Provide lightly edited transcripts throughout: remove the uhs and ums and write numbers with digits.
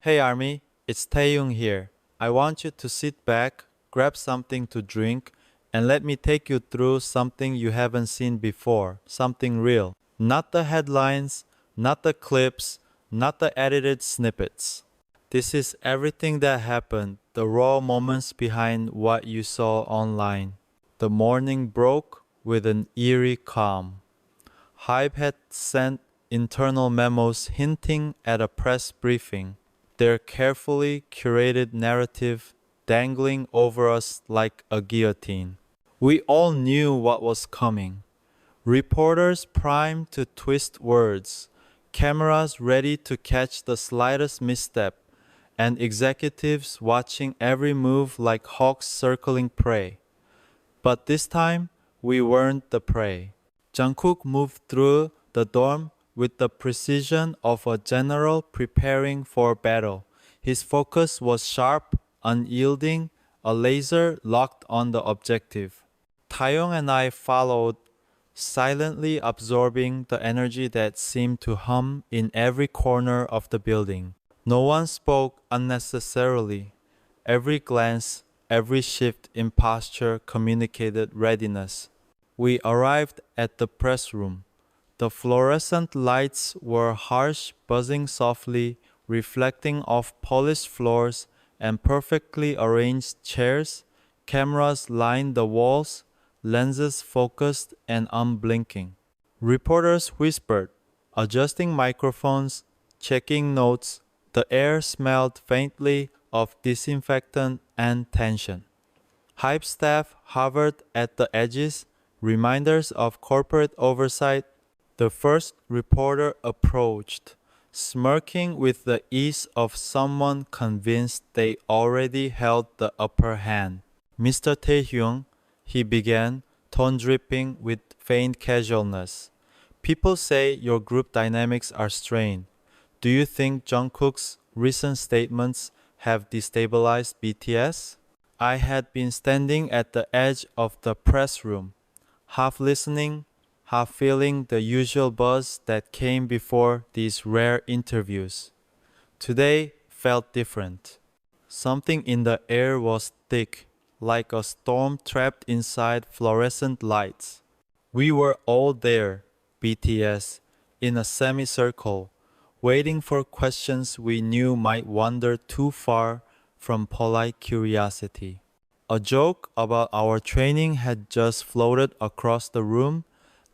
Hey Army, it's Taehyung here. I want you to sit back, grab something to drink, and let me take you through something you haven't seen before, something real. Not the headlines, not the clips, not the edited snippets. This is everything that happened, the raw moments behind what you saw online. The morning broke with an eerie calm. Hype had sent internal memos hinting at a press briefing, their carefully curated narrative dangling over us like a guillotine. We all knew what was coming. Reporters primed to twist words, cameras ready to catch the slightest misstep, and executives watching every move like hawks circling prey. But this time, we weren't the prey. Jungkook moved through the dorm with the precision of a general preparing for battle. His focus was sharp, unyielding, a laser locked on the objective. Taeyong and I followed, silently absorbing the energy that seemed to hum in every corner of the building. No one spoke unnecessarily. Every glance, every shift in posture communicated readiness. We arrived at the press room. The fluorescent lights were harsh, buzzing softly, reflecting off polished floors and perfectly arranged chairs. Cameras lined the walls, lenses focused and unblinking. Reporters whispered, adjusting microphones, checking notes. The air smelled faintly of disinfectant and tension. Hype staff hovered at the edges, reminders of corporate oversight. The first reporter approached, smirking with the ease of someone convinced they already held the upper hand. Mr. Taehyung, he began, tone dripping with faint casualness. People say your group dynamics are strained. Do you think Jungkook's recent statements have destabilized BTS? I had been standing at the edge of the press room, half listening, half feeling the usual buzz that came before these rare interviews. Today felt different. Something in the air was thick, like a storm trapped inside fluorescent lights. We were all there, BTS, in a semicircle, waiting for questions we knew might wander too far from polite curiosity. A joke about our training had just floated across the room,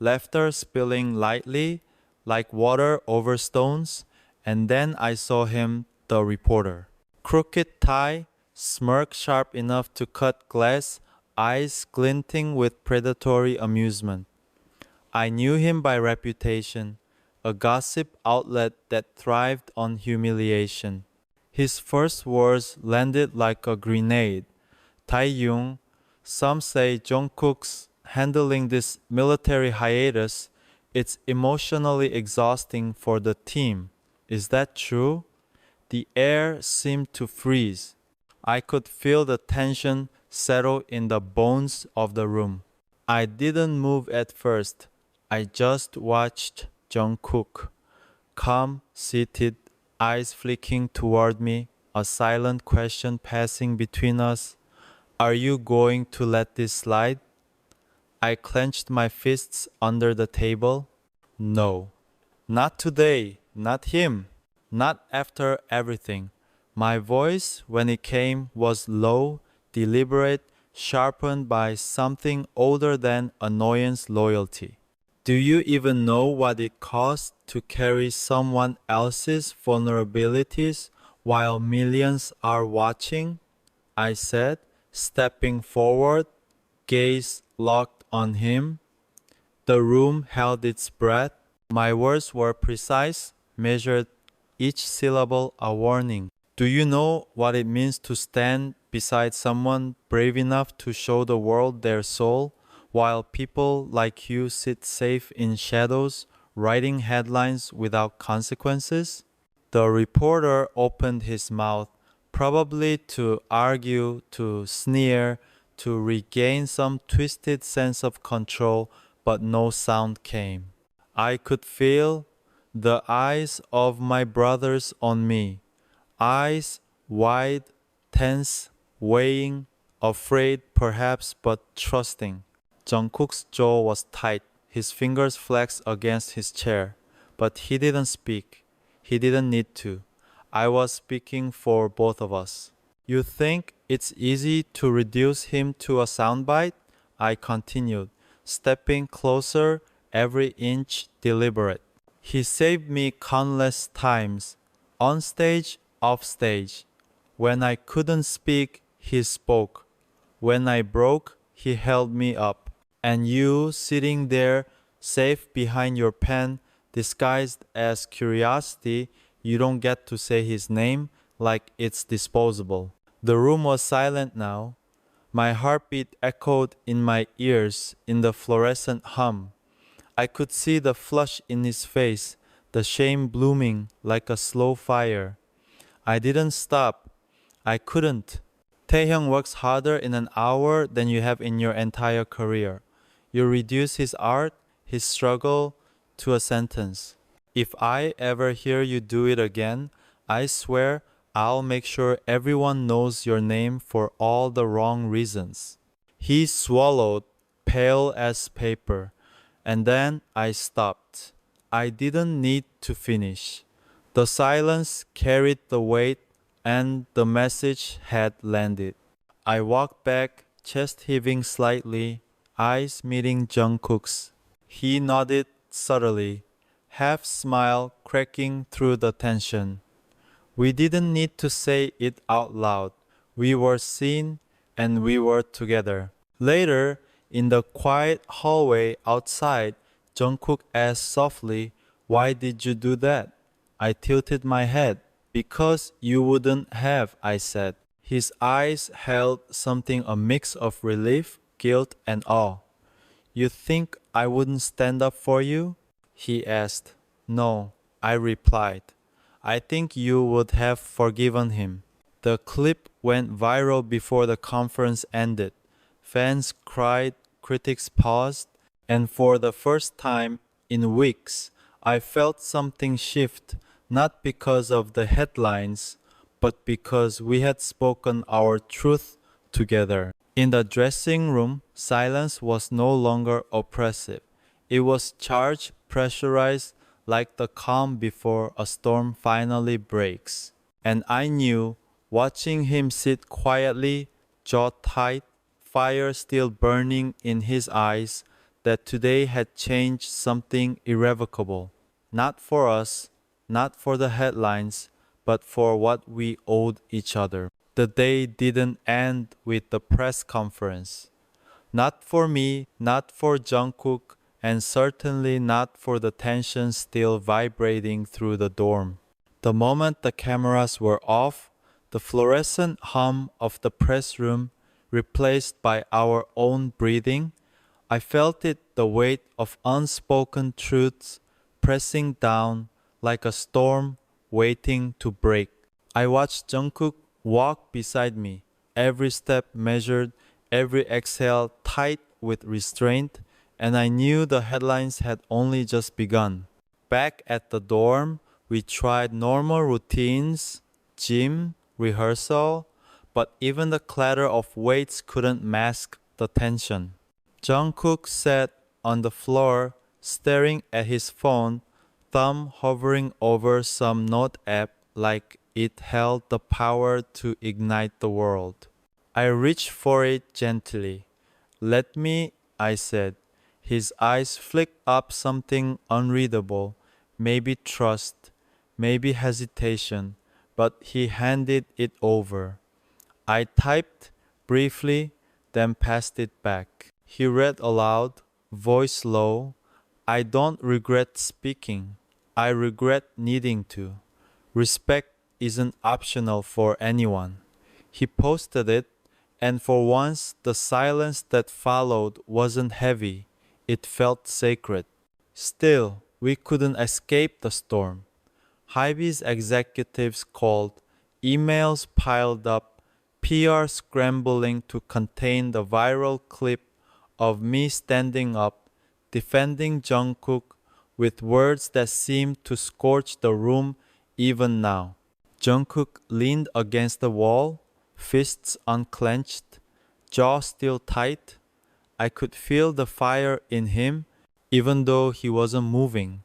laughter spilling lightly like water over stones, and then I saw him, the reporter. Crooked tie, smirk sharp enough to cut glass, eyes glinting with predatory amusement. I knew him by reputation, a gossip outlet that thrived on humiliation. His first words landed like a grenade. Taehyung, some say Jungkook's handling this military hiatus, it's emotionally exhausting for the team. Is that true? The air seemed to freeze. I could feel the tension settle in the bones of the room. I didn't move at first. I just watched Jungkook, calm, seated, eyes flicking toward me, a silent question passing between us. Are you going to let this slide? I clenched my fists under the table. No. Not today, not him, not after everything. My voice, when it came, was low, deliberate, sharpened by something older than annoyance loyalty. Do you even know what it costs to carry someone else's vulnerabilities while millions are watching? I said, stepping forward, gaze locked on him. The room held its breath. My words were precise, measured, each syllable a warning. Do you know what it means to stand beside someone brave enough to show the world their soul, while people like you sit safe in shadows, writing headlines without consequences? The reporter opened his mouth, probably to argue, to sneer, to regain some twisted sense of control, but no sound came. I could feel the eyes of my brothers on me, eyes wide, tense, weighing, afraid perhaps but trusting. Jungkook's jaw was tight, his fingers flexed against his chair, but he didn't speak. He didn't need to. I was speaking for both of us. You think it's easy to reduce him to a soundbite? I continued, stepping closer, every inch deliberate. He saved me countless times, on stage, off stage. When I couldn't speak, he spoke. When I broke, he held me up. And you, sitting there, safe behind your pen, disguised as curiosity, you don't get to say his name like it's disposable. The room was silent now. My heartbeat echoed in my ears in the fluorescent hum. I could see the flush in his face, the shame blooming like a slow fire. I didn't stop. I couldn't. Taehyung works harder in an hour than you have in your entire career. You reduce his art, his struggle, to a sentence. If I ever hear you do it again, I swear I'll make sure everyone knows your name for all the wrong reasons. He swallowed, pale as paper, and then I stopped. I didn't need to finish. The silence carried the weight, and the message had landed. I walked back, chest heaving slightly, eyes meeting Jungkook's. He nodded subtly, half smile cracking through the tension. We didn't need to say it out loud. We were seen and we were together. Later, in the quiet hallway outside, Jungkook asked softly, "Why did you do that?" I tilted my head. "Because you wouldn't have," I said. His eyes held something a mix of relief, guilt, and awe. "You think I wouldn't stand up for you?" he asked. "No," I replied. "I think you would have forgiven him." The clip went viral before the conference ended. Fans cried, critics paused, and for the first time in weeks, I felt something shift, not because of the headlines, but because we had spoken our truth together. In the dressing room, silence was no longer oppressive. It was charged, pressurized, like the calm before a storm finally breaks. And I knew, watching him sit quietly, jaw tight, fire still burning in his eyes, that today had changed something irrevocable. Not for us, not for the headlines, but for what we owed each other. The day didn't end with the press conference. Not for me, not for Jungkook, and certainly not for the tension still vibrating through the dorm. The moment the cameras were off, the fluorescent hum of the press room replaced by our own breathing, I felt it, the weight of unspoken truths pressing down like a storm waiting to break. I watched Jungkook walk beside me, every step measured, every exhale tight with restraint, and I knew the headlines had only just begun. Back at the dorm, we tried normal routines, gym, rehearsal, but even the clatter of weights couldn't mask the tension. Jungkook sat on the floor, staring at his phone, thumb hovering over some note app like it held the power to ignite the world. I reached for it gently. "Let me," I said. His eyes flicked up something unreadable, maybe trust, maybe hesitation, but he handed it over. I typed briefly, then passed it back. He read aloud, voice low, "I don't regret speaking. I regret needing to. Respect isn't optional for anyone." He posted it, and for once the silence that followed wasn't heavy. It felt sacred. Still, we couldn't escape the storm. Hybe's executives called, emails piled up, PR scrambling to contain the viral clip of me standing up, defending Jungkook with words that seemed to scorch the room even now. Jungkook leaned against the wall, fists unclenched, jaw still tight. I could feel the fire in him, even though he wasn't moving.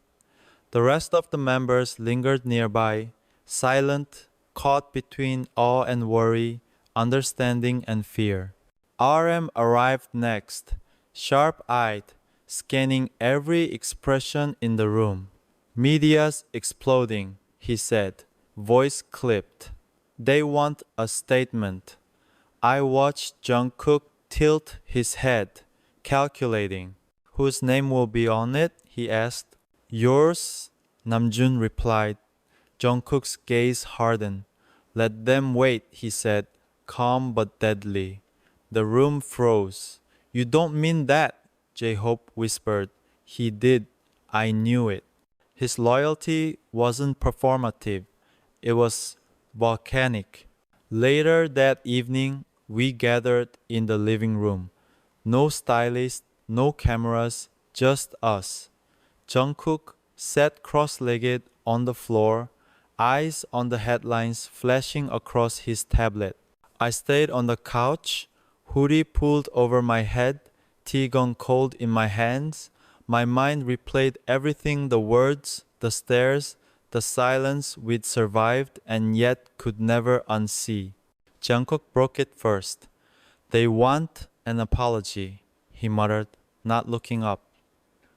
The rest of the members lingered nearby, silent, caught between awe and worry, understanding and fear. RM arrived next, sharp-eyed, scanning every expression in the room. Media's exploding, he said, voice clipped. They want a statement. I watched Jungkook tilt his head, calculating. Whose name will be on it? He asked. Yours, Namjoon replied. Jungkook's gaze hardened. Let them wait, he said, calm but deadly. The room froze. You don't mean that, J-Hope whispered. He did. I knew it. His loyalty wasn't performative. It was volcanic. Later that evening, we gathered in the living room. No stylist, no cameras, just us. Jungkook sat cross-legged on the floor, eyes on the headlines flashing across his tablet. I stayed on the couch, hoodie pulled over my head, tea gone cold in my hands. My mind replayed everything, the words, the stares, the silence we'd survived and yet could never unsee. Jungkook broke it first. They want an apology, he muttered, not looking up.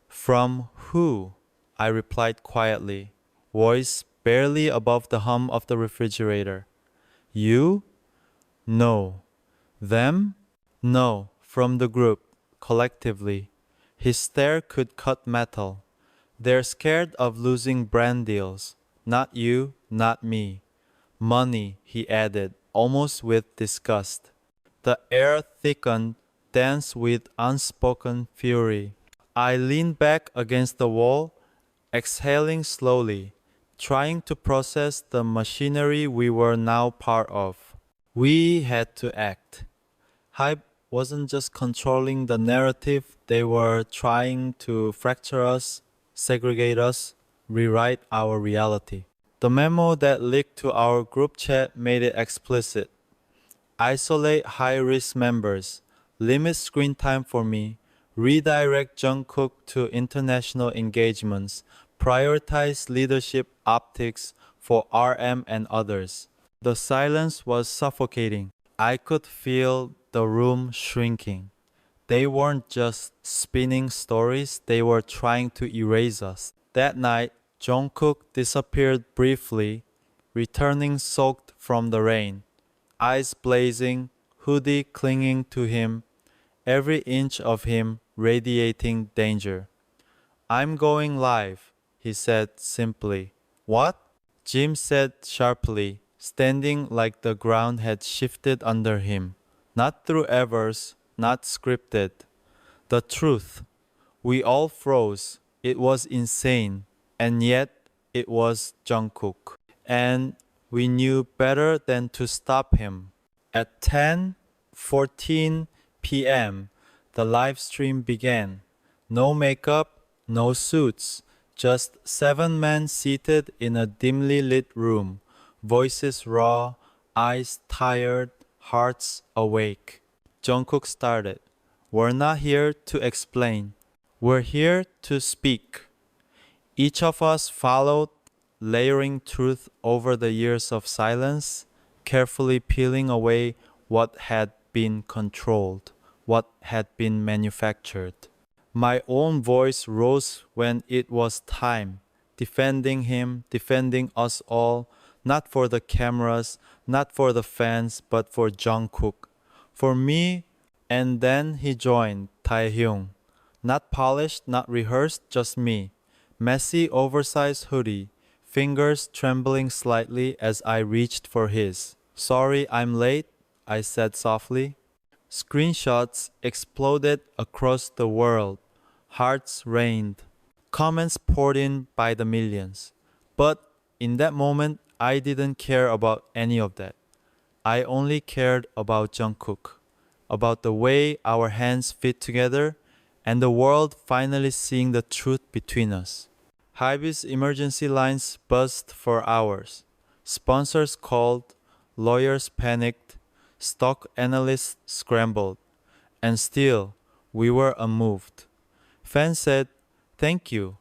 From who? I replied quietly, voice barely above the hum of the refrigerator. You? No. Them? No. From the group, collectively. His stare could cut metal. They're scared of losing brand deals. Not you, not me. Money, he added, almost with disgust. The air thickened, dense with unspoken fury. I leaned back against the wall, exhaling slowly, trying to process the machinery we were now part of. We had to act. Hype wasn't just controlling the narrative, they were trying to fracture us, segregate us, rewrite our reality. The memo that leaked to our group chat made it explicit. Isolate high-risk members, limit screen time for me, redirect Jungkook to international engagements, prioritize leadership optics for RM and others. The silence was suffocating. I could feel the room shrinking. They weren't just spinning stories, they were trying to erase us. That night, Jungkook disappeared briefly, returning soaked from the rain. Eyes blazing, hoodie clinging to him, every inch of him radiating danger. I'm going live, he said simply. What? Jim said sharply, standing like the ground had shifted under him. Not through Evers, not scripted. The truth. We all froze. It was insane. And yet, it was Jungkook. And we knew better than to stop him. At 10:14 p.m., the live stream began. No makeup, no suits, just 7 men seated in a dimly lit room, voices raw, eyes tired, hearts awake. Jungkook started. We're not here to explain. We're here to speak. Each of us followed, layering truth over the years of silence, carefully peeling away what had been controlled, what had been manufactured. My own voice rose when it was time, defending him, defending us all, not for the cameras, not for the fans, but for Jungkook. For me, and then he joined Taehyung. Not polished, not rehearsed, just me. Messy, oversized hoodie, fingers trembling slightly as I reached for his. Sorry I'm late, I said softly. Screenshots exploded across the world. Hearts rained. Comments poured in by the millions. But in that moment, I didn't care about any of that. I only cared about Jungkook, about the way our hands fit together, and the world finally seeing the truth between us. Hybe's emergency lines buzzed for hours. Sponsors called, lawyers panicked, stock analysts scrambled, and still we were unmoved. Fans said, "Thank you,"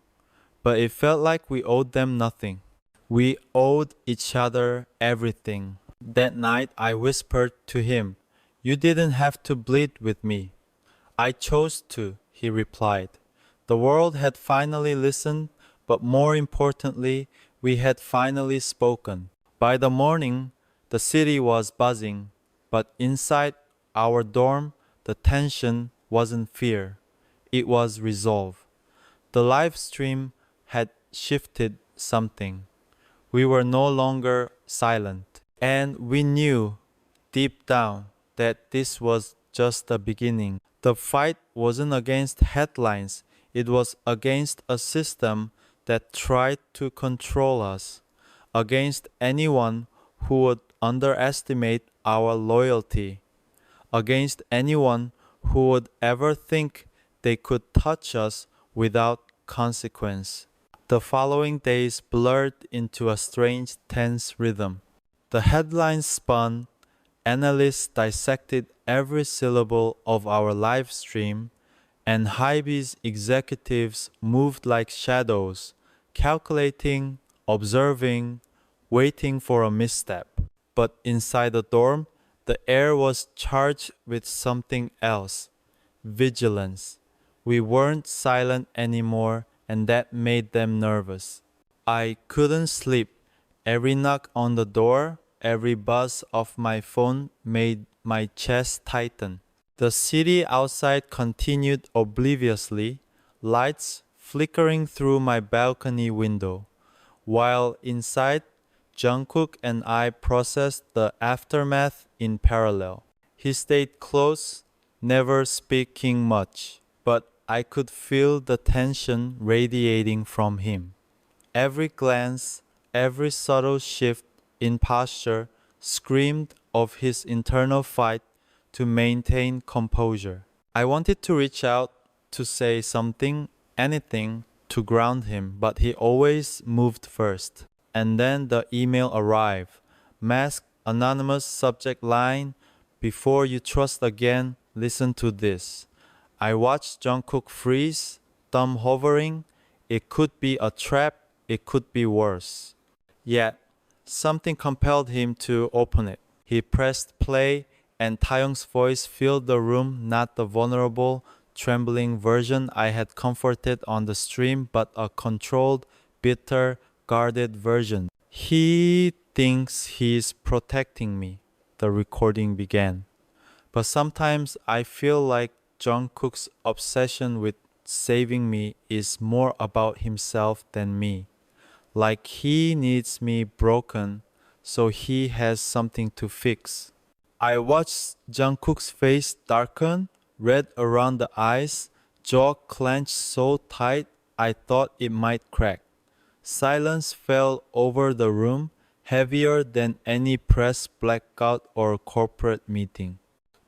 but it felt like we owed them nothing. We owed each other everything. That night I whispered to him, "You didn't have to bleed with me." "I chose to," he replied. The world had finally listened, but more importantly, we had finally spoken. By the morning, the city was buzzing, but inside our dorm, the tension wasn't fear. It was resolve. The live stream had shifted something. We were no longer silent. And we knew deep down that this was just the beginning. The fight wasn't against headlines, it was against a system that tried to control us, against anyone who would underestimate our loyalty, against anyone who would ever think they could touch us without consequence. The following days blurred into a strange, tense rhythm. The headlines spun, analysts dissected every syllable of our live stream, and Hybe's executives moved like shadows, calculating, observing, waiting for a misstep. But inside the dorm, the air was charged with something else: vigilance. We weren't silent anymore, and that made them nervous. I couldn't sleep. Every knock on the door, every buzz of my phone made my chest tighten. The city outside continued obliviously, lights flickering through my balcony window, while inside, Jungkook and I processed the aftermath in parallel. He stayed close, never speaking much, but I could feel the tension radiating from him. Every glance, every subtle shift in posture screamed of his internal fight to maintain composure. I wanted to reach out, to say something, anything, to ground him, but he always moved first. And then the email arrived. Masked, anonymous subject line, "Before you trust again, listen to this." I watched Jungkook freeze, thumb hovering. It could be a trap, it could be worse. Yet, something compelled him to open it. He pressed play, and Taehyung's voice filled the room, not the vulnerable, trembling version I had comforted on the stream, but a controlled, bitter, guarded version. "He thinks he's protecting me," the recording began. But sometimes I feel like Jungkook's obsession with saving me is more about himself than me. Like he needs me broken, so he has something to fix. I watched Jungkook's face darken, red around the eyes, jaw clenched so tight I thought it might crack. Silence fell over the room, heavier than any press blackout or corporate meeting.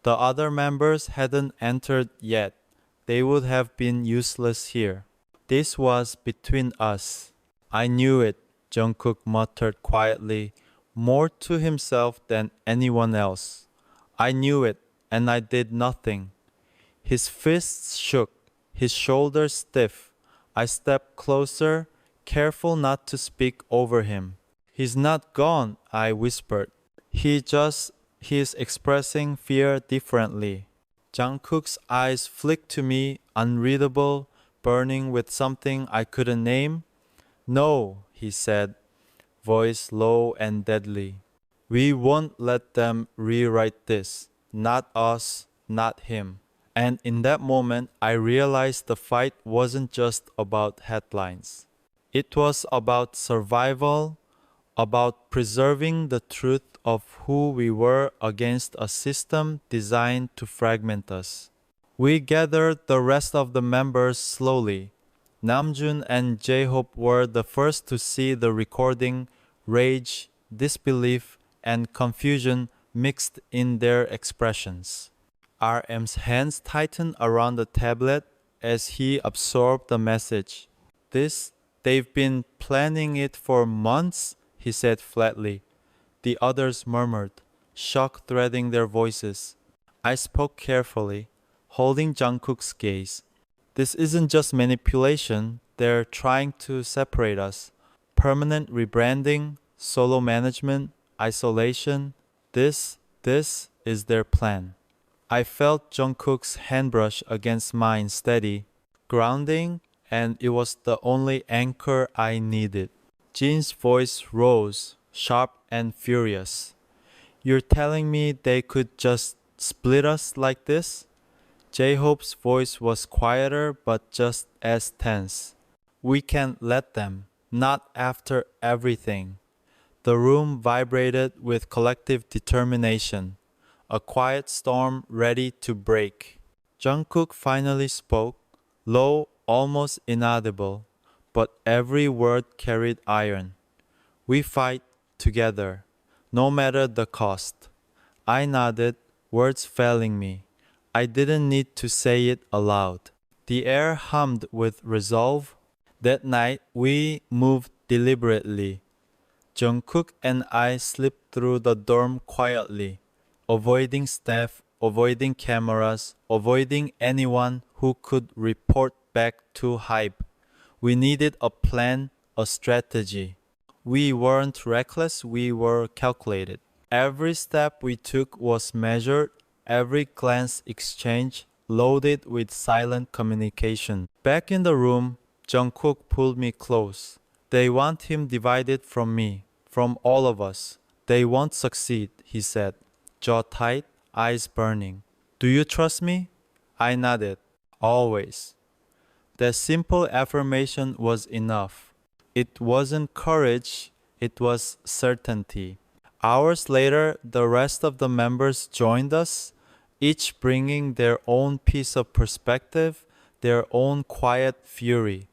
The other members hadn't entered yet. They would have been useless here. This was between us. "I knew it," Jungkook muttered quietly, more to himself than anyone else. "I knew it, and I did nothing." His fists shook, his shoulders stiff. I stepped closer, careful not to speak over him. "He's not gone," I whispered. He's expressing fear differently." Jungkook's eyes flicked to me, unreadable, burning with something I couldn't name. "No," he said, voice low and deadly. "We won't let them rewrite this. Not us, not him." And in that moment, I realized the fight wasn't just about headlines. It was about survival, about preserving the truth of who we were against a system designed to fragment us. We gathered the rest of the members slowly. Namjoon and J-Hope were the first to see the recording. Rage, disbelief, and confusion mixed in their expressions. RM's hands tightened around the tablet as he absorbed the message. They've been planning it for months," he said flatly. The others murmured, shock threading their voices. I spoke carefully, holding Jungkook's gaze. This isn't just manipulation, they're trying to separate us. Permanent rebranding, solo management, isolation. This is their plan. I felt Jungkook's handbrush against mine steady, grounding, and it was the only anchor I needed. Jin's voice rose, sharp and furious. You're telling me they could just split us like this? J-Hope's voice was quieter but just as tense. We can't let them, not after everything. The room vibrated with collective determination, a quiet storm ready to break. Jungkook finally spoke, low, almost inaudible, but every word carried iron. We fight together, no matter the cost. I nodded, words failing me. I didn't need to say it aloud. The air hummed with resolve. That night, we moved deliberately. Jungkook and I slipped through the dorm quietly, avoiding staff, avoiding cameras, avoiding anyone who could report back to hype. We needed a plan, a strategy. We weren't reckless, we were calculated. Every step we took was measured, every glance exchanged, loaded with silent communication. Back in the room, Jungkook pulled me close. They want him divided from me, from all of us. They won't succeed, he said, jaw tight, eyes burning. Do you trust me? I nodded. Always. That simple affirmation was enough. It wasn't courage, it was certainty. Hours later, the rest of the members joined us, each bringing their own piece of perspective, their own quiet fury.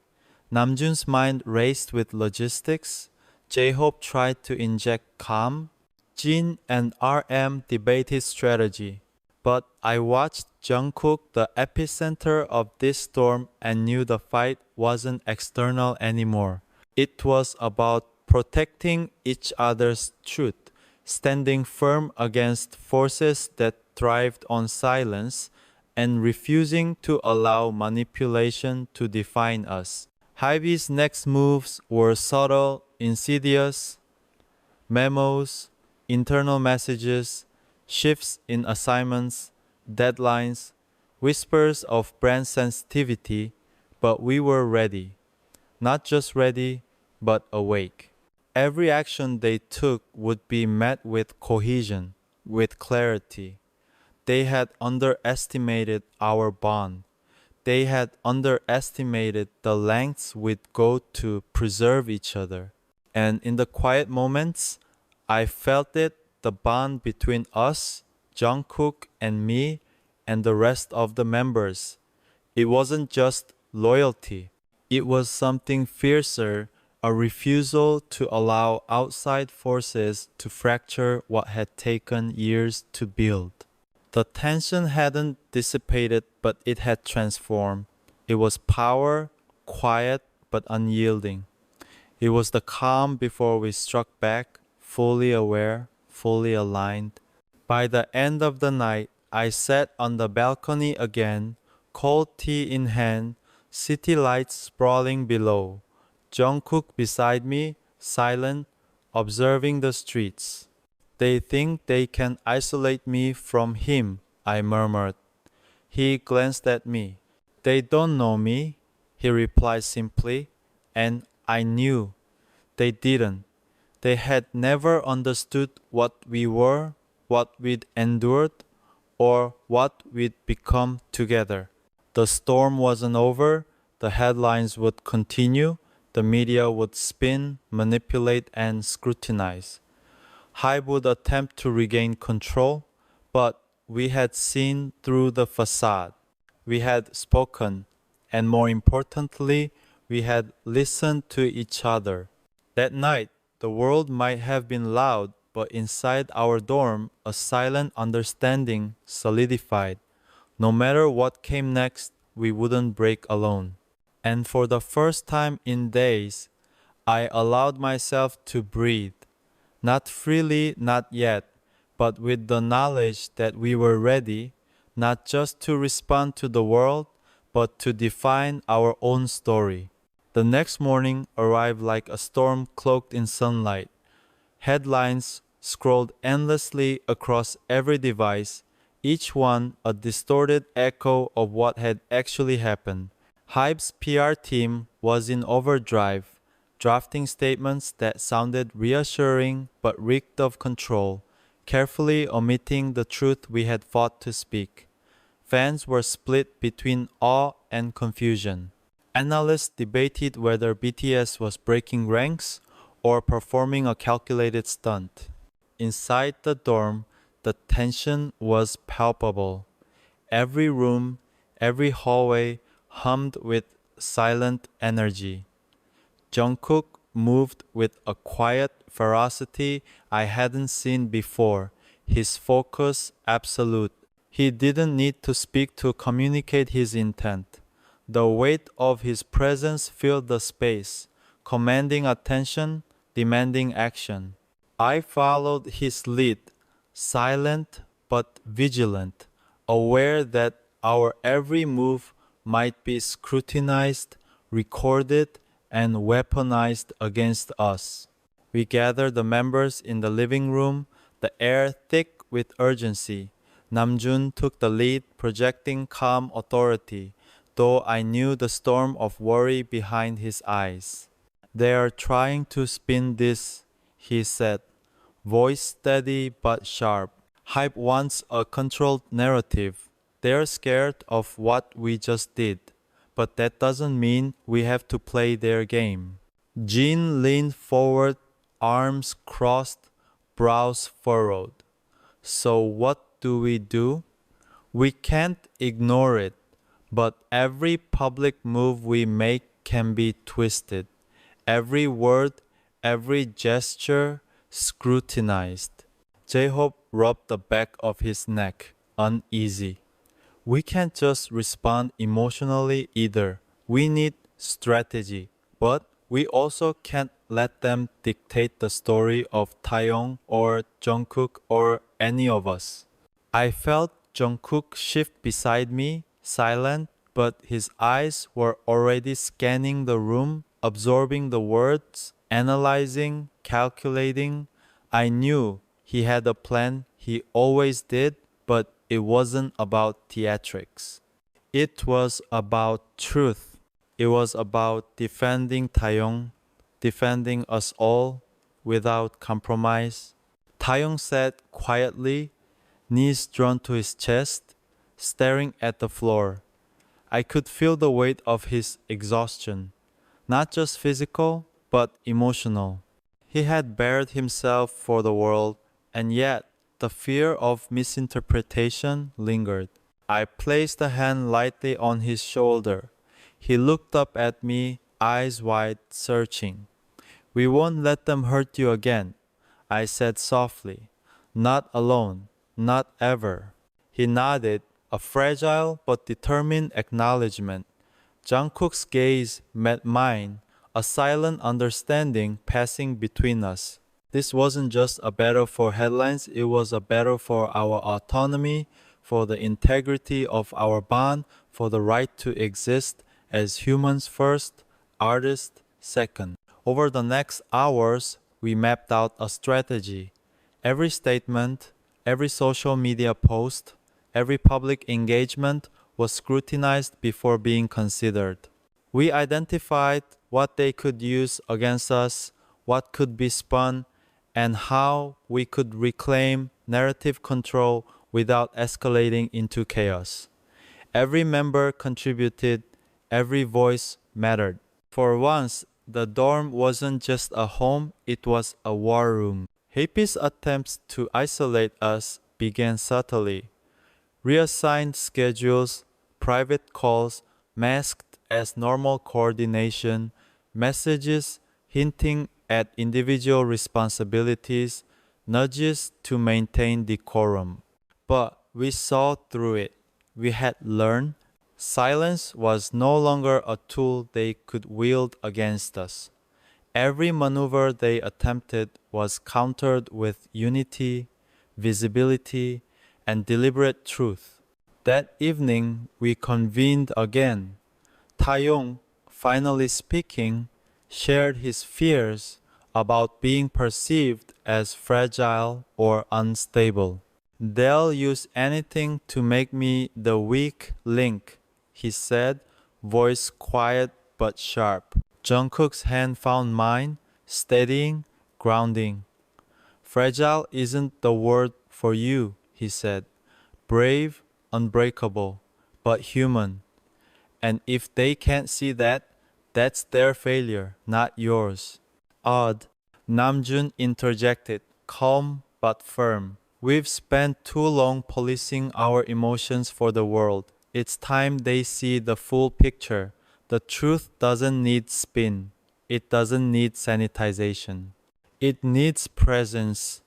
Namjoon's mind raced with logistics. J-Hope tried to inject calm. Jin and RM debated strategy. But I watched Jungkook, the epicenter of this storm, and knew the fight wasn't external anymore. It was about protecting each other's truth, standing firm against forces that thrived on silence, and refusing to allow manipulation to define us. Hybe's next moves were subtle, insidious. Memos, internal messages, shifts in assignments, deadlines, whispers of brand sensitivity, but we were ready. Not just ready, but awake. Every action they took would be met with cohesion, with clarity. They had underestimated our bond. They had underestimated the lengths we'd go to preserve each other. And in the quiet moments, I felt it, the bond between us, Jungkook and me, and the rest of the members. It wasn't just loyalty. It was something fiercer, a refusal to allow outside forces to fracture what had taken years to build. The tension hadn't dissipated, but it had transformed. It was power, quiet but unyielding. It was the calm before we struck back, fully aware, fully aligned. By the end of the night, I sat on the balcony again, cold tea in hand, city lights sprawling below. Jungkook beside me, silent, observing the streets. They think they can isolate me from him, I murmured. He glanced at me. They don't know me, he replied simply, and I knew. They didn't. They had never understood what we were, what we'd endured, or what we'd become together. The storm wasn't over, the headlines would continue, the media would spin, manipulate, and scrutinize. Hype would attempt to regain control, but we had seen through the facade. We had spoken, and more importantly, we had listened to each other. That night, the world might have been loud, but inside our dorm, a silent understanding solidified. No matter what came next, we wouldn't break alone. And for the first time in days, I allowed myself to breathe. Not freely, not yet, but with the knowledge that we were ready, not just to respond to the world, but to define our own story. The next morning arrived like a storm cloaked in sunlight. Headlines scrolled endlessly across every device, each one a distorted echo of what had actually happened. Hype's PR team was in overdrive, drafting statements that sounded reassuring but reeked of control, carefully omitting the truth we had fought to speak. Fans were split between awe and confusion. Analysts debated whether BTS was breaking ranks or performing a calculated stunt. Inside the dorm, the tension was palpable. Every room, every hallway hummed with silent energy. Jungkook moved with a quiet ferocity I hadn't seen before, his focus absolute. He didn't need to speak to communicate his intent. The weight of his presence filled the space, commanding attention, demanding action. I followed his lead, silent but vigilant, aware that our every move might be scrutinized, recorded, and weaponized against us. We gathered the members in the living room, the air thick with urgency. Namjoon took the lead, projecting calm authority, though I knew the storm of worry behind his eyes. They are trying to spin this, he said, voice steady but sharp. Hype wants a controlled narrative. They're scared of what we just did, but that doesn't mean we have to play their game. Jin leaned forward, arms crossed, brows furrowed. So what do? We can't ignore it, but every public move we make can be twisted. Every word, every gesture scrutinized. J-Hope rubbed the back of his neck, uneasy. We can't just respond emotionally either. We need strategy. But we also can't let them dictate the story of Taehyung or Jungkook or any of us. I felt Jungkook shift beside me, silent, but his eyes were already scanning the room, absorbing the words, analyzing, calculating. I knew he had a plan, he always did, but it wasn't about theatrics. It was about truth. It was about defending Taehyung, defending us all without compromise. Taehyung sat quietly, knees drawn to his chest, staring at the floor. I could feel the weight of his exhaustion, not just physical, but emotional. He had bared himself for the world, and yet the fear of misinterpretation lingered. I placed a hand lightly on his shoulder. He looked up at me, eyes wide, searching. We won't let them hurt you again, I said softly. Not alone, not ever. He nodded, a fragile but determined acknowledgement. Jungkook's gaze met mine, a silent understanding passing between us. This wasn't just a battle for headlines, it was a battle for our autonomy, for the integrity of our bond, for the right to exist as humans first, artists second. Over the next hours, we mapped out a strategy. Every statement, every social media post, every public engagement was scrutinized before being considered. We identified what they could use against us, what could be spun, and how we could reclaim narrative control without escalating into chaos. Every member contributed, every voice mattered. For once, the dorm wasn't just a home, it was a war room. Happy's attempts to isolate us began subtly. Reassigned schedules, private calls, masked as normal coordination, messages hinting at individual responsibilities, nudges to maintain decorum. But we saw through it. We had learned silence was no longer a tool they could wield against us. Every maneuver they attempted was countered with unity, visibility, and deliberate truth. That evening, we convened again. Taehyung, finally speaking, shared his fears about being perceived as fragile or unstable. They'll use anything to make me the weak link, he said, voice quiet but sharp. Jungkook's hand found mine, steadying, grounding. Fragile isn't the word for you, he said. Brave, unbreakable, but human. And if they can't see that, that's their failure, not yours. Odd. Namjoon interjected, calm but firm. We've spent too long policing our emotions for the world. It's time they see the full picture. The truth doesn't need spin. It doesn't need sanitization. It needs presence.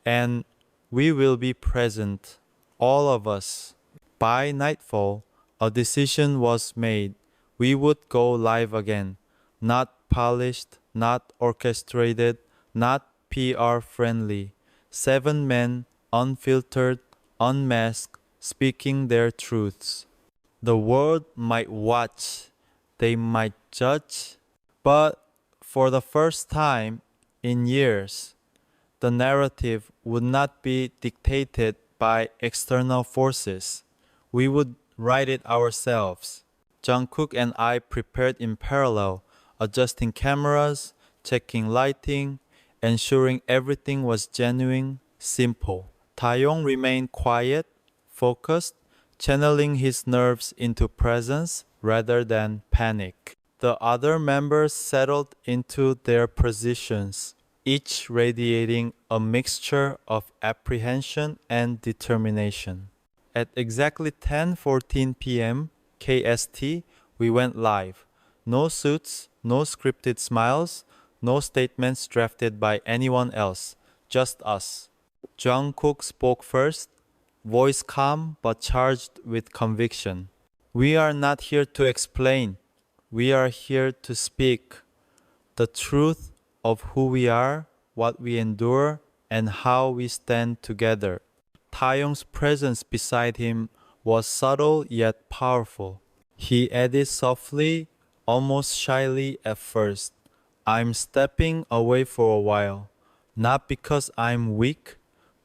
And we will be present, all of us. By nightfall, a decision was made. We would go live again. Not polished, not orchestrated, not PR friendly. 7 men, unfiltered, unmasked, speaking their truths. The world might watch, they might judge, but for the first time in years, the narrative would not be dictated by external forces. We would write it ourselves. Jungkook and I prepared in parallel, adjusting cameras, checking lighting, ensuring everything was genuine, simple. Taehyung remained quiet, focused, channeling his nerves into presence rather than panic. The other members settled into their positions, each radiating a mixture of apprehension and determination. At exactly 10:14 p.m. KST, we went live. No suits, no scripted smiles, no statements drafted by anyone else, just us. Jungkook spoke first, voice calm but charged with conviction. We are not here to explain. We are here to speak the truth of who we are, what we endure, and how we stand together. Taehyung's presence beside him was subtle yet powerful. He added softly, almost shyly at first, I'm stepping away for a while, not because I'm weak,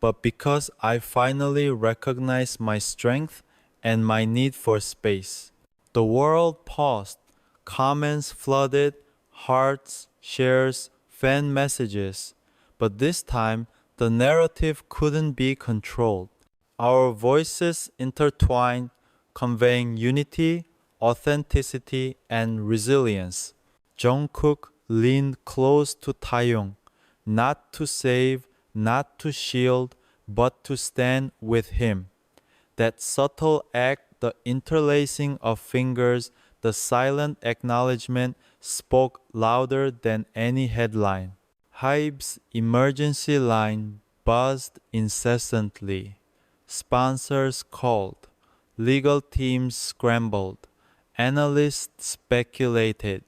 but because I finally recognize my strength and my need for space. The world paused, comments flooded, hearts, shares, fan messages. But this time, the narrative couldn't be controlled. Our voices intertwined, conveying unity, authenticity, and resilience. Jungkook leaned close to Taehyung, not to save, not to shield, but to stand with him. That subtle act, the interlacing of fingers, the silent acknowledgement spoke louder than any headline. Hybe's emergency line buzzed incessantly. Sponsors called. Legal teams scrambled. Analysts speculated.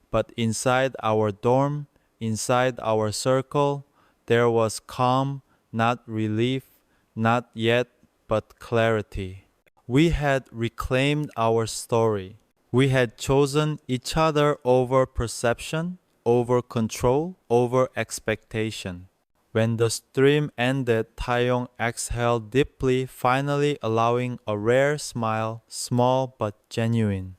But inside our dorm, inside our circle, there was calm, not relief, not yet, but clarity. We had reclaimed our story. We had chosen each other over perception, over control, over expectation. When the stream ended, Taehyung exhaled deeply, finally allowing a rare smile, small but genuine.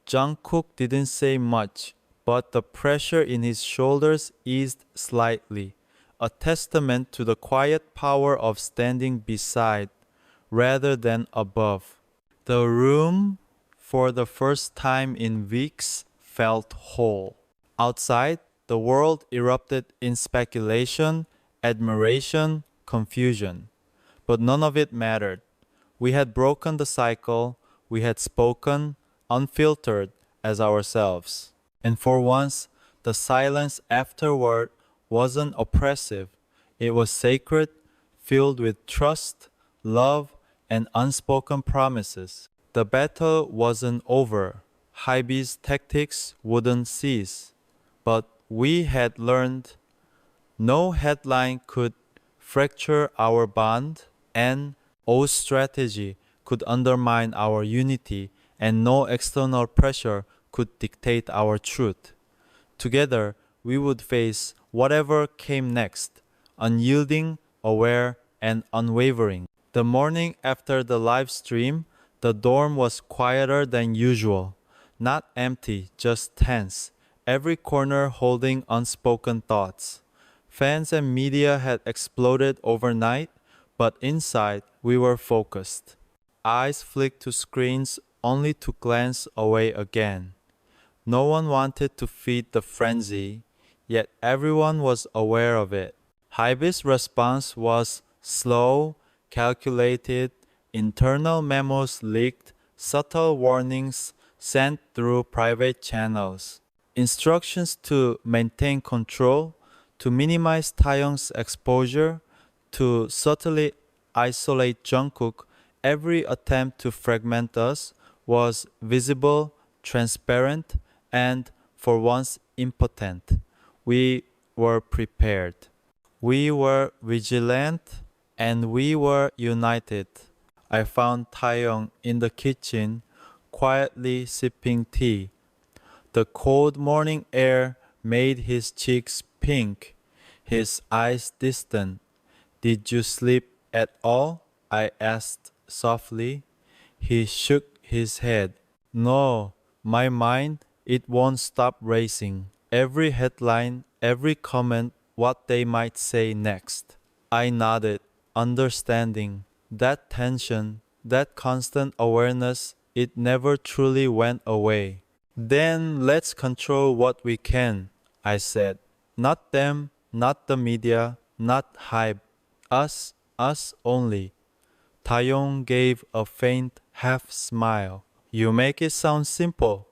Jungkook didn't say much, but the pressure in his shoulders eased slightly, a testament to the quiet power of standing beside rather than above. The room, for the first time in weeks, felt whole. Outside, the world erupted in speculation, admiration, confusion. But none of it mattered. We had broken the cycle, we had spoken, unfiltered as ourselves. And for once, the silence afterward wasn't oppressive. It was sacred, filled with trust, love, and unspoken promises. The battle wasn't over. Hybe's tactics wouldn't cease. But We had learned no headline could fracture our bond, and no strategy could undermine our unity, and no external pressure could dictate our truth. Together, we would face whatever came next, unyielding, aware, and unwavering. The morning after the live stream, the dorm was quieter than usual. Not empty, just tense, every corner holding unspoken thoughts. Fans and media had exploded overnight, but inside we were focused. Eyes flicked to screens only to glance away again. No one wanted to feed the frenzy, yet everyone was aware of it. Hybe's response was slow, calculated, internal memos leaked, subtle warnings sent through private channels. Instructions to maintain control, to minimize Taehyung's exposure, to subtly isolate Jungkook. Every attempt to fragment us was visible, transparent, and for once impotent. We were prepared. We were vigilant, and we were united. I found Taehyung in the kitchen, quietly sipping tea. The cold morning air made his cheeks pink, his eyes distant. "Did you sleep at all?" I asked softly. He shook his head. "No, my mind, it won't stop racing. Every headline, every comment, what they might say next." I nodded, understanding. That tension, that constant awareness, it never truly went away. "Then let's control what we can," I said. "Not them, not the media, not hype. Us only." Taehyung gave a faint half smile. "You make it sound simple."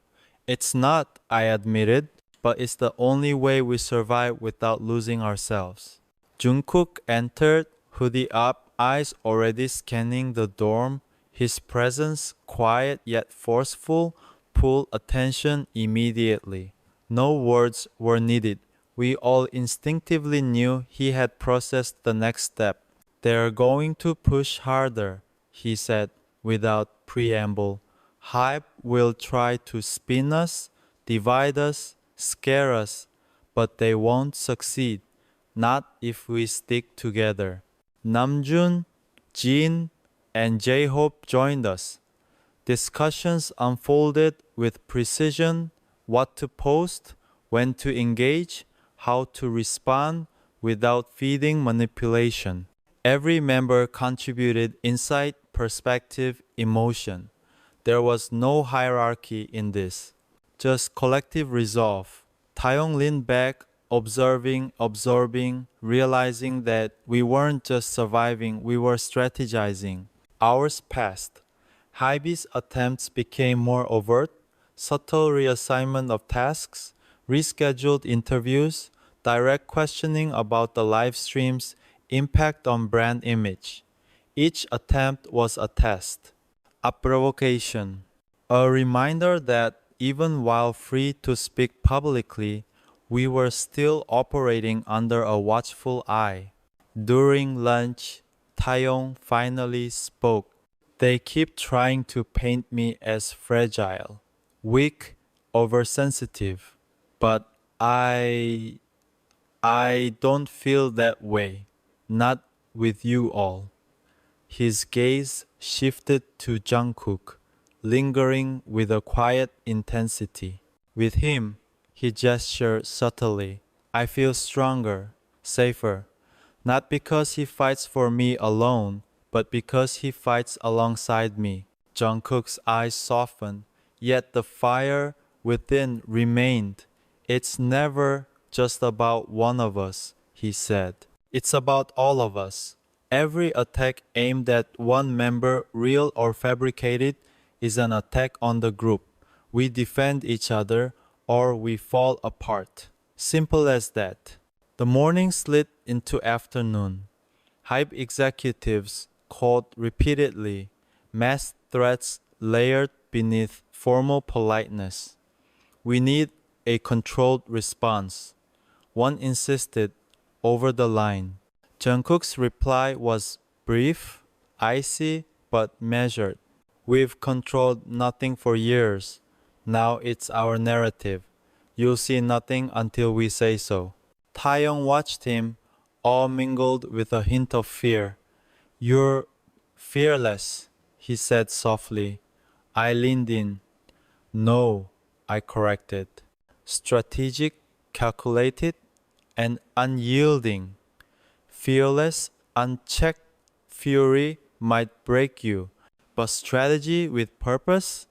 "It's not," I admitted, "but it's the only way we survive without losing ourselves." Jungkook entered, hoodie up, eyes already scanning the dorm. His presence, quiet yet forceful, pulled attention immediately. No words were needed. We all instinctively knew he had processed the next step. "They're going to push harder," he said without preamble. "Hype will try to spin us, divide us, scare us, but they won't succeed. Not if we stick together." Namjoon, Jin, and J-Hope joined us. Discussions unfolded with precision: what to post, when to engage, how to respond without feeding manipulation. Every member contributed insight, perspective, emotion. There was no hierarchy in this, just collective resolve. Taehyung leaned back, observing, absorbing, realizing that we weren't just surviving, we were strategizing. Hours passed. Hybe's attempts became more overt, subtle reassignment of tasks, rescheduled interviews, direct questioning about the live stream's impact on brand image. Each attempt was a test, a provocation, a reminder that even while free to speak publicly, we were still operating under a watchful eye. During lunch, Taehyung finally spoke. "They keep trying to paint me as fragile, weak, oversensitive, but I don't feel that way. Not with you all." His gaze shifted to Jungkook, lingering with a quiet intensity. With him, he gestured subtly. "I feel stronger, safer. Not because he fights for me alone, but because he fights alongside me." Jungkook's eyes softened, yet the fire within remained. "It's never just about one of us," he said. "It's about all of us. Every attack aimed at one member, real or fabricated, is an attack on the group. We defend each other or we fall apart. Simple as that." The morning slid into afternoon. Hype executives called repeatedly, mass threats layered beneath formal politeness. "We need a controlled response. One insisted, over the line. Jungkook's reply was brief, icy, but measured. We've controlled nothing for years. Now it's our narrative. You'll see nothing until we say so. Taehyung watched him, all mingled with a hint of fear. You're fearless, he said softly. I leaned in. No, I corrected. Strategic, calculated, and unyielding. Fearless, unchecked fury might break you, but strategy with purpose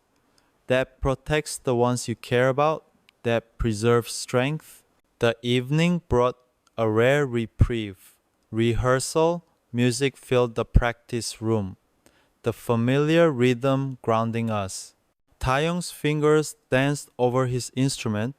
that protects the ones you care about, that preserves strength. The evening brought a rare reprieve. Rehearsal, music filled the practice room, the familiar rhythm grounding us. Taehyung's fingers danced over his instrument,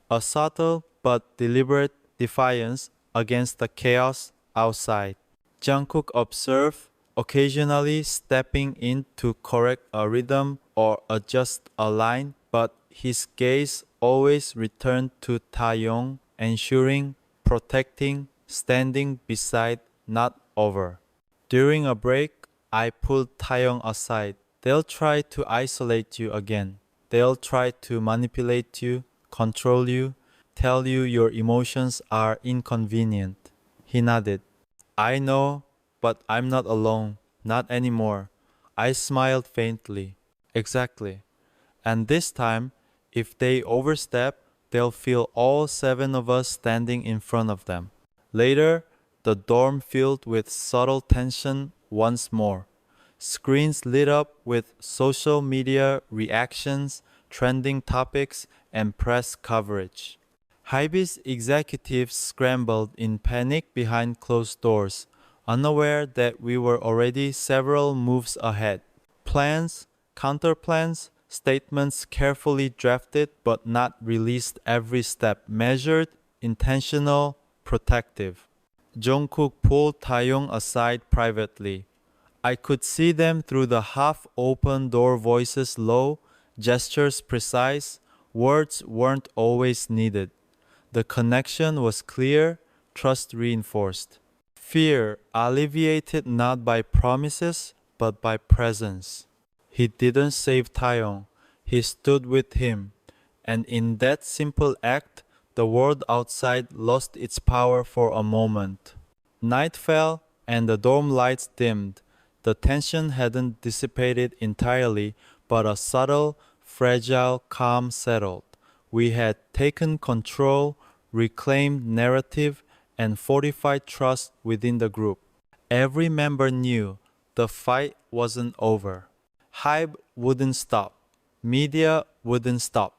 a subtle but deliberate defiance against the chaos outside. Jungkook observed, occasionally stepping in to correct a rhythm or adjust a line, but his gaze always returned to Taehyung, ensuring, protecting, standing beside, not over. During a break, I pulled Taehyung aside. They'll try to isolate you again. They'll try to manipulate you, control you, tell you your emotions are inconvenient. He nodded. I know, but I'm not alone. Not anymore. I smiled faintly. Exactly. And this time, if they overstep, they'll feel all 7 of us standing in front of them. Later, the dorm filled with subtle tension once more. Screens lit up with social media reactions, trending topics, and press coverage. Hybe's executives scrambled in panic behind closed doors, unaware that we were already several moves ahead. Plans, counterplans, statements carefully drafted but not released, every step measured, intentional, protective. Jungkook pulled Taehyung aside privately. I could see them through the half-open door, voices low, gestures precise, words weren't always needed. The connection was clear, trust reinforced. Fear alleviated not by promises, but by presence. He didn't save Taehyung, he stood with him, and in that simple act, the world outside lost its power for a moment. Night fell, and the dorm lights dimmed. The tension hadn't dissipated entirely, but a subtle, fragile calm settled. We had taken control, reclaimed narrative, and fortified trust within the group. Every member knew the fight wasn't over. Hype wouldn't stop. Media wouldn't stop.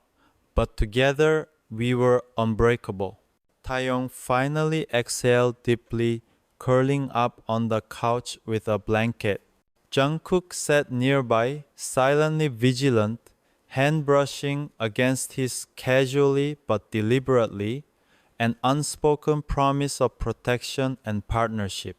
But together, we were unbreakable. Taehyung finally exhaled deeply, curling up on the couch with a blanket. Jungkook sat nearby, silently vigilant, hand brushing against his casually but deliberately, an unspoken promise of protection and partnership.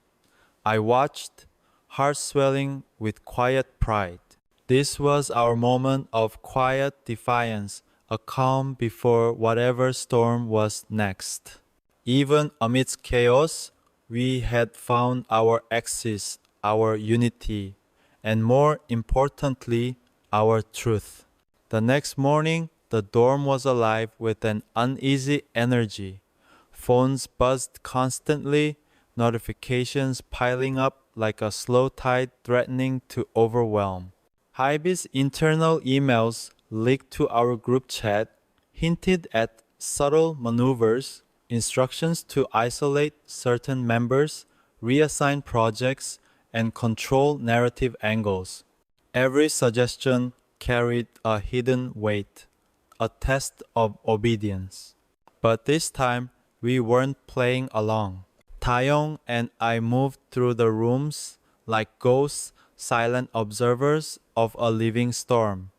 I watched, heart swelling with quiet pride. This was our moment of quiet defiance, a calm before whatever storm was next. Even amidst chaos, we had found our axis, our unity, and more importantly, our truth. The next morning, the dorm was alive with an uneasy energy. Phones buzzed constantly, notifications piling up like a slow tide threatening to overwhelm. Hybe's internal emails leaked to our group chat hinted at subtle maneuvers, instructions to isolate certain members, reassign projects, and control narrative angles. Every suggestion carried a hidden weight, a test of obedience. But this time, we weren't playing along. Taehyung and I moved through the rooms like ghosts, silent observers of a living storm.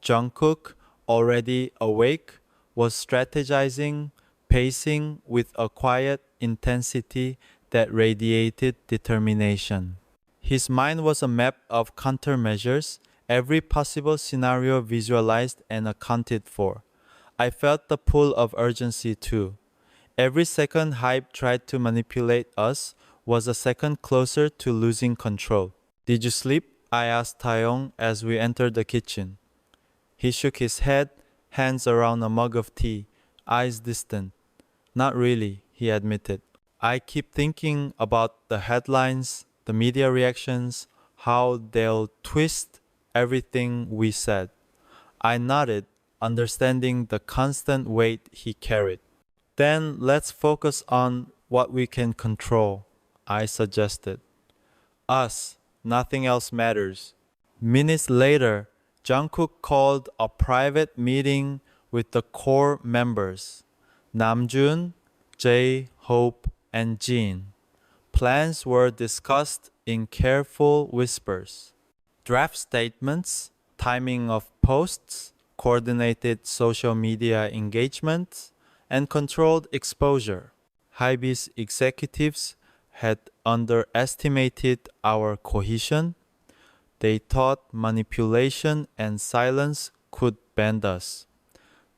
Jungkook, already awake, was strategizing, pacing with a quiet intensity that radiated determination. His mind was a map of countermeasures, every possible scenario visualized and accounted for. I felt the pull of urgency too. Every second hype tried to manipulate us was a second closer to losing control. Did you sleep? I asked Taehyung as we entered the kitchen. He shook his head, hands around a mug of tea, eyes distant. Not really, he admitted. I keep thinking about the headlines, the media reactions, how they'll twist everything we said. I nodded, understanding the constant weight he carried. Then let's focus on what we can control, I suggested. Us, nothing else matters. Minutes later, Jungkook called a private meeting with the core members, Namjoon, Jae, Hope, and Jin. Plans were discussed in careful whispers. Draft statements, timing of posts, coordinated social media engagement, and controlled exposure. Hybe's executives had underestimated our cohesion. They thought manipulation and silence could bend us.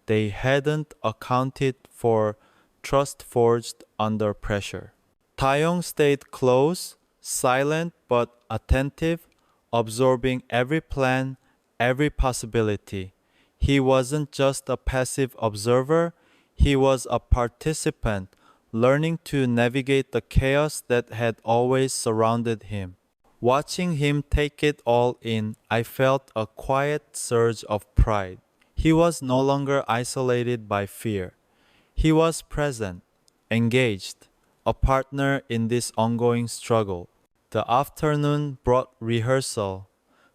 They hadn't accounted for trust forged under pressure. Taehyung stayed close, silent but attentive, absorbing every plan, every possibility. He wasn't just a passive observer, he was a participant, learning to navigate the chaos that had always surrounded him. Watching him take it all in, I felt a quiet surge of pride. He was no longer isolated by fear. He was present, engaged, a partner in this ongoing struggle. The afternoon brought rehearsal,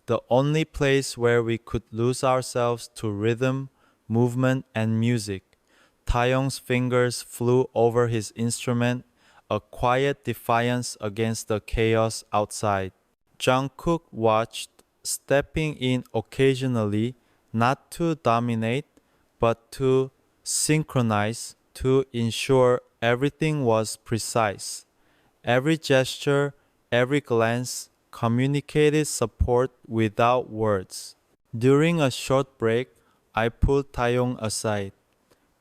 the only place where we could lose ourselves to rhythm, movement, and music. Taehyung's fingers flew over his instrument, a quiet defiance against the chaos outside. Jungkook watched, stepping in occasionally, not to dominate, but to synchronize, to ensure everything was precise. Every gesture, every glance communicated support without words. During a short break, I pulled Taehyung aside.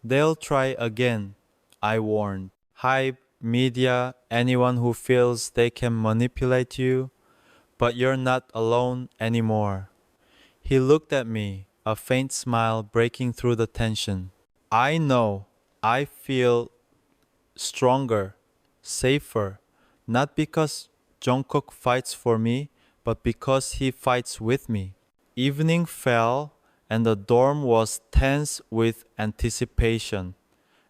They'll try again, I warned. Hype, media, anyone who feels they can manipulate you, but you're not alone anymore. He looked at me, a faint smile breaking through the tension. I know, I feel stronger, safer, not because Jungkook fights for me, but because he fights with me. Evening fell, and the dorm was tense with anticipation.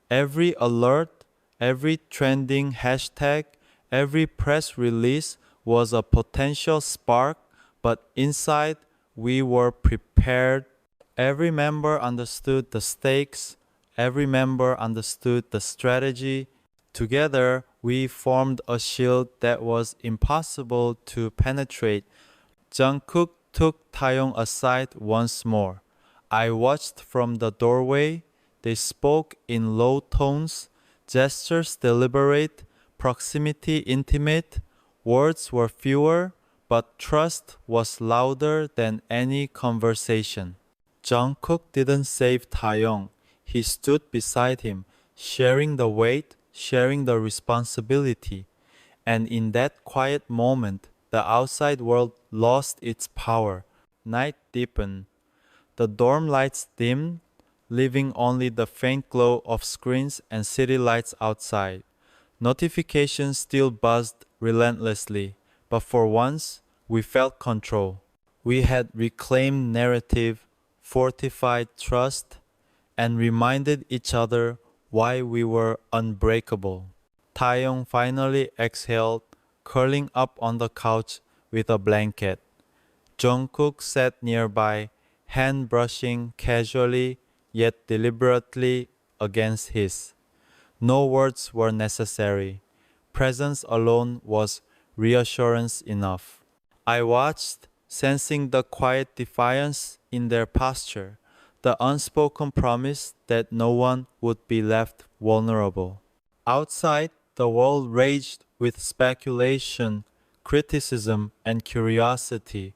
Every alert, every trending hashtag, every press release was a potential spark, but inside we were prepared. Every member understood the stakes, every member understood the strategy. Together, we formed a shield that was impossible to penetrate. Jungkook took Taehyung aside once more. I watched from the doorway. They spoke in low tones, gestures deliberate, proximity intimate. Words were fewer, but trust was louder than any conversation. Jungkook didn't save Taehyung. He stood beside him, sharing the weight, sharing the responsibility. And in that quiet moment, the outside world lost its power. Night deepened. The dorm lights dimmed, leaving only the faint glow of screens and city lights outside. Notifications still buzzed relentlessly, but for once, we felt control. We had reclaimed narrative, fortified trust, and reminded each other why we were unbreakable. Taehyung finally exhaled, curling up on the couch with a blanket. Jungkook sat nearby, hand brushing casually yet deliberately against his. No words were necessary. Presence alone was reassurance enough. I watched, sensing the quiet defiance in their posture, the unspoken promise that no one would be left vulnerable. Outside, the world raged with speculation, criticism, and curiosity.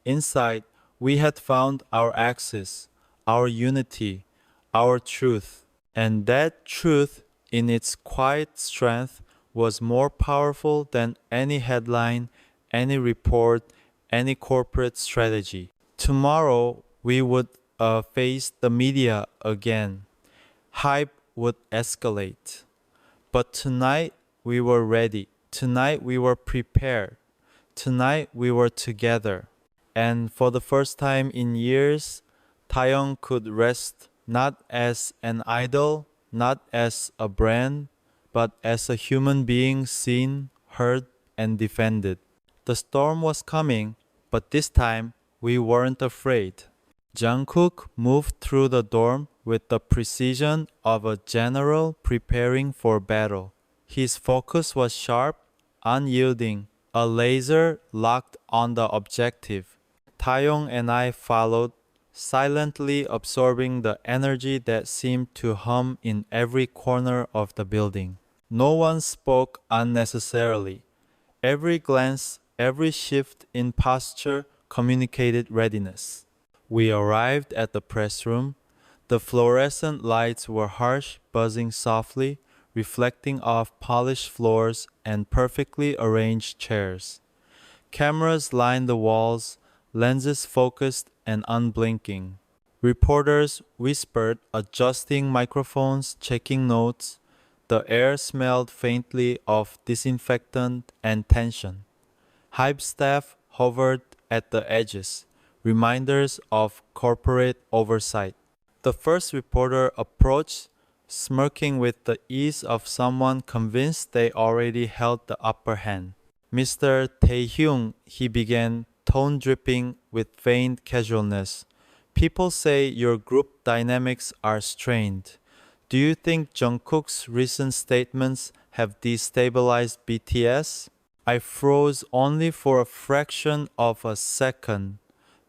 Inside, we had found our axis, our unity, our truth. And that truth in its quiet strength, was more powerful than any headline, any report, any corporate strategy. Tomorrow, we would face the media again. Hype would escalate. But tonight, we were ready. Tonight, we were prepared. Tonight, we were together. And for the first time in years, Taehyung could rest not as an idol, not as a brand, but as a human being seen, heard, and defended. The storm was coming, but this time we weren't afraid. Jungkook moved through the dorm with the precision of a general preparing for battle. His focus was sharp, unyielding, a laser locked on the objective. Taehyung and I followed, silently absorbing the energy that seemed to hum in every corner of the building. No one spoke unnecessarily. Every glance, every shift in posture communicated readiness. We arrived at the press room. The fluorescent lights were harsh, buzzing softly, reflecting off polished floors and perfectly arranged chairs. Cameras lined the walls, lenses focused and unblinking. Reporters whispered, adjusting microphones, checking notes. The air smelled faintly of disinfectant and tension. Hype staff hovered at the edges, reminders of corporate oversight. The first reporter approached, smirking with the ease of someone convinced they already held the upper hand. Mr. Taehyung, he began, tone dripping with feigned casualness. People say your group dynamics are strained. Do you think Jungkook's recent statements have destabilized BTS? I froze only for a fraction of a second,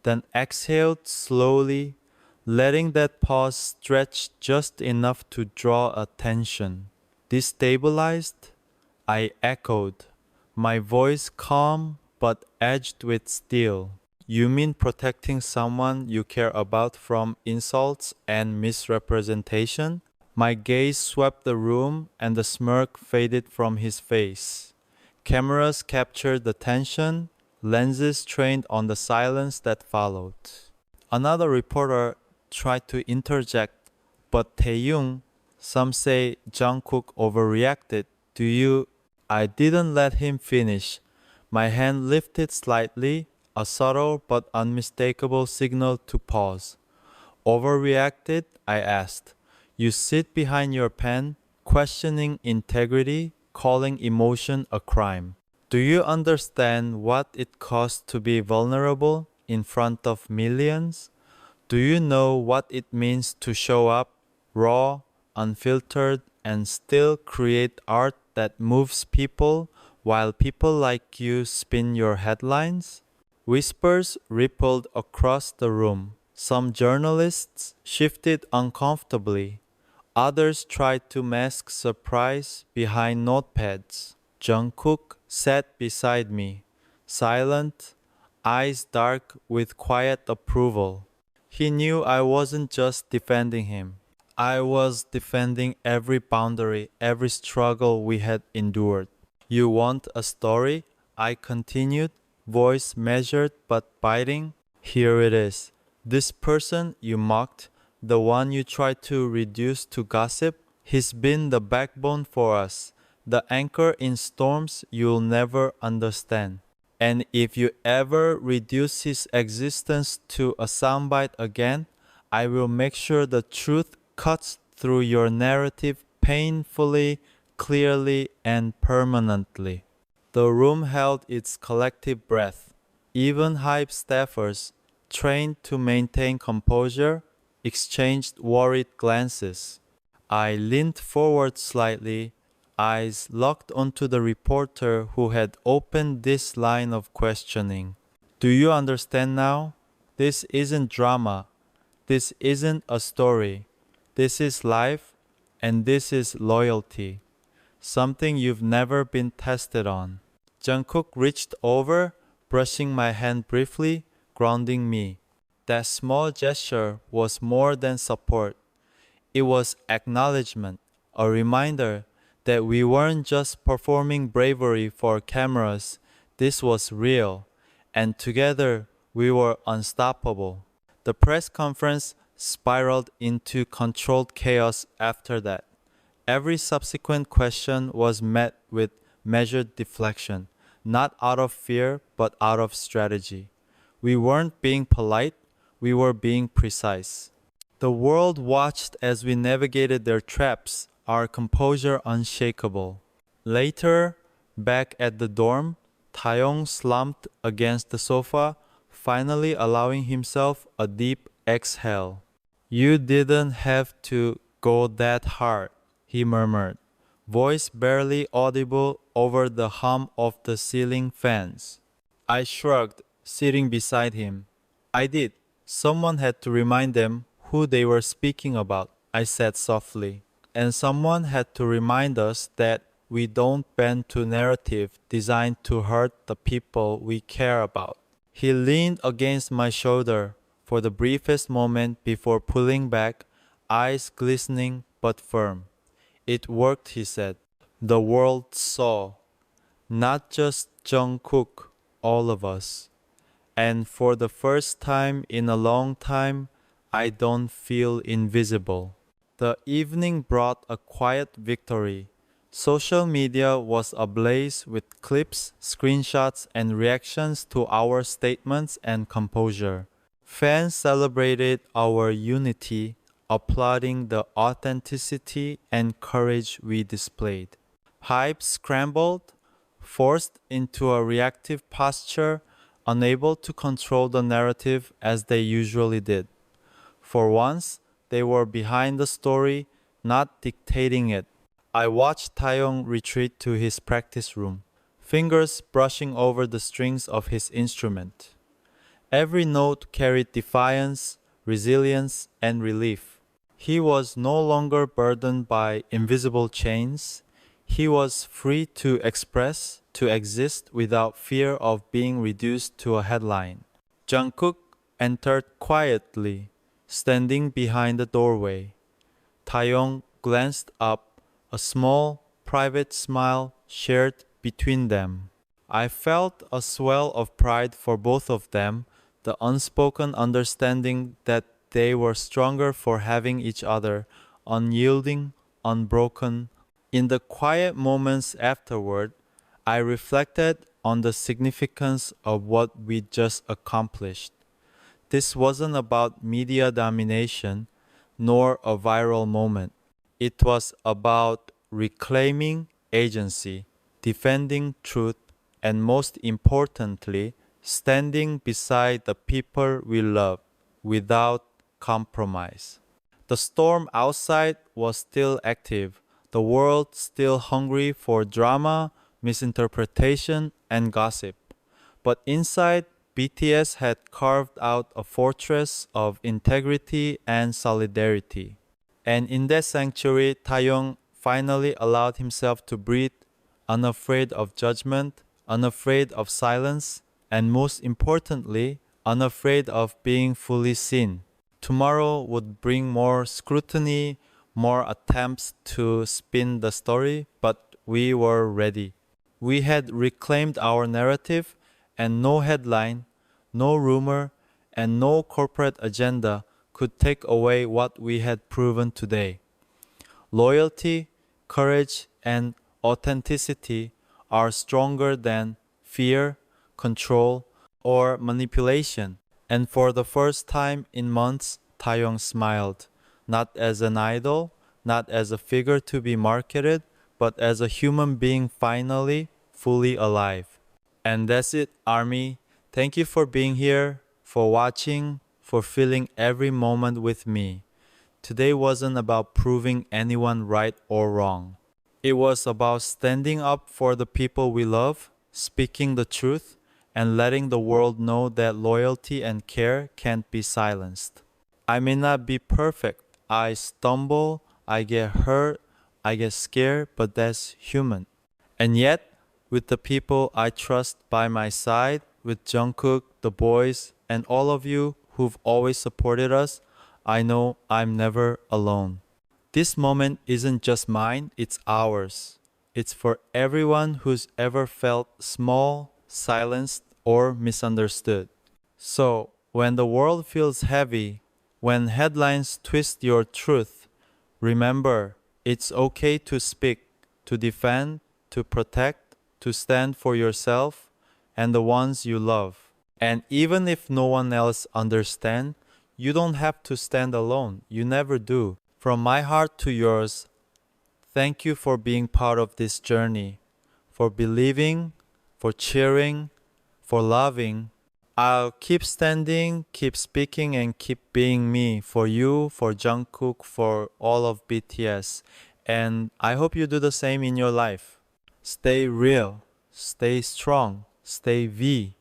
then exhaled slowly, letting that pause stretch just enough to draw attention. Destabilized? I echoed, my voice calm but edged with steel. You mean protecting someone you care about from insults and misrepresentation? My gaze swept the room and the smirk faded from his face. Cameras captured the tension, lenses trained on the silence that followed. Another reporter tried to interject, but Taehyung, some say Jungkook overreacted. Do you? I didn't let him finish. My hand lifted slightly, a subtle but unmistakable signal to pause. Overreacted? I asked. You sit behind your pen, questioning integrity, calling emotion a crime. Do you understand what it costs to be vulnerable in front of millions? Do you know what it means to show up, raw, unfiltered, and still create art that moves people while people like you spin your headlines? Whispers rippled across the room. Some journalists shifted uncomfortably. Others tried to mask surprise behind notepads. Jungkook sat beside me, silent, eyes dark with quiet approval. He knew I wasn't just defending him. I was defending every boundary, every struggle we had endured. You want a story? I continued, voice measured but biting. Here it is. This person you mocked, the one you tried to reduce to gossip, he's been the backbone for us, the anchor in storms you'll never understand. And if you ever reduce his existence to a soundbite again, I will make sure the truth cuts through your narrative painfully, clearly, and permanently. The room held its collective breath. Even Hype staffers, trained to maintain composure, exchanged worried glances. I leaned forward slightly, eyes locked onto the reporter who had opened this line of questioning. Do you understand now? This isn't drama. This isn't a story. This is life, and this is loyalty. Something you've never been tested on. Jungkook reached over, brushing my hand briefly, grounding me. That small gesture was more than support. It was acknowledgement, a reminder that we weren't just performing bravery for cameras, this was real, and together we were unstoppable. The press conference spiraled into controlled chaos after that. Every subsequent question was met with measured deflection, not out of fear, but out of strategy. We weren't being polite, we were being precise. The world watched as we navigated their traps, our composure unshakable. Later, back at the dorm, Taehyung slumped against the sofa, finally allowing himself a deep exhale. You didn't have to go that hard, he murmured, voice barely audible over the hum of the ceiling fans. I shrugged, sitting beside him. I did. Someone had to remind them who they were speaking about, I said softly. And someone had to remind us that we don't bend to narrative designed to hurt the people we care about. He leaned against my shoulder for the briefest moment before pulling back, eyes glistening but firm. It worked, he said. The world saw. Not just JUNGKOOK, all of us. And for the first time in a long time, I don't feel invisible. The evening brought a quiet victory. Social media was ablaze with clips, screenshots, and reactions to our statements and composure. Fans celebrated our unity, applauding the authenticity and courage we displayed. Hype scrambled, forced into a reactive posture, unable to control the narrative as they usually did. For once, they were behind the story, not dictating it. I watched Taehyung retreat to his practice room, fingers brushing over the strings of his instrument. Every note carried defiance, resilience, and relief. He was no longer burdened by invisible chains. He was free to express, to exist without fear of being reduced to a headline. Jungkook entered quietly, standing behind the doorway. Taehyung glanced up, a small, private smile shared between them. I felt a swell of pride for both of them, the unspoken understanding that they were stronger for having each other, unyielding, unbroken. In the quiet moments afterward, I reflected on the significance of what we just accomplished. This wasn't about media domination, nor a viral moment. It was about reclaiming agency, defending truth, and most importantly, standing beside the people we love without compromise. The storm outside was still active, the world still hungry for drama, misinterpretation, and gossip. But inside, BTS had carved out a fortress of integrity and solidarity. And in that sanctuary, Taehyung finally allowed himself to breathe, unafraid of judgment, unafraid of silence, and most importantly, unafraid of being fully seen. Tomorrow would bring more scrutiny, more attempts to spin the story, but we were ready. We had reclaimed our narrative, and no headline, no rumor, and no corporate agenda could take away what we had proven today. Loyalty, courage, and authenticity are stronger than fear, control, or manipulation. And for the first time in months, Taehyung smiled, not as an idol, not as a figure to be marketed, but as a human being finally fully alive. And that's it, ARMY. Thank you for being here, for watching, for feeling every moment with me. Today wasn't about proving anyone right or wrong. It was about standing up for the people we love, speaking the truth, and letting the world know that loyalty and care can't be silenced. I may not be perfect. I stumble, I get hurt, I get scared, but that's human. And yet, with the people I trust by my side, with Jungkook, the boys, and all of you who've always supported us, I know I'm never alone. This moment isn't just mine, it's ours. It's for everyone who's ever felt small, silenced, or misunderstood. So, when the world feels heavy, when headlines twist your truth, remember it's okay to speak, to defend, to protect, to stand for yourself and the ones you love. And even if no one else understands, you don't have to stand alone. You never do. From my heart to yours, thank you for being part of this journey, for believing, for cheering, for loving. I'll keep standing, keep speaking, and keep being me for you, for Jungkook, for all of BTS. And I hope you do the same in your life. Stay real, stay strong, stay V.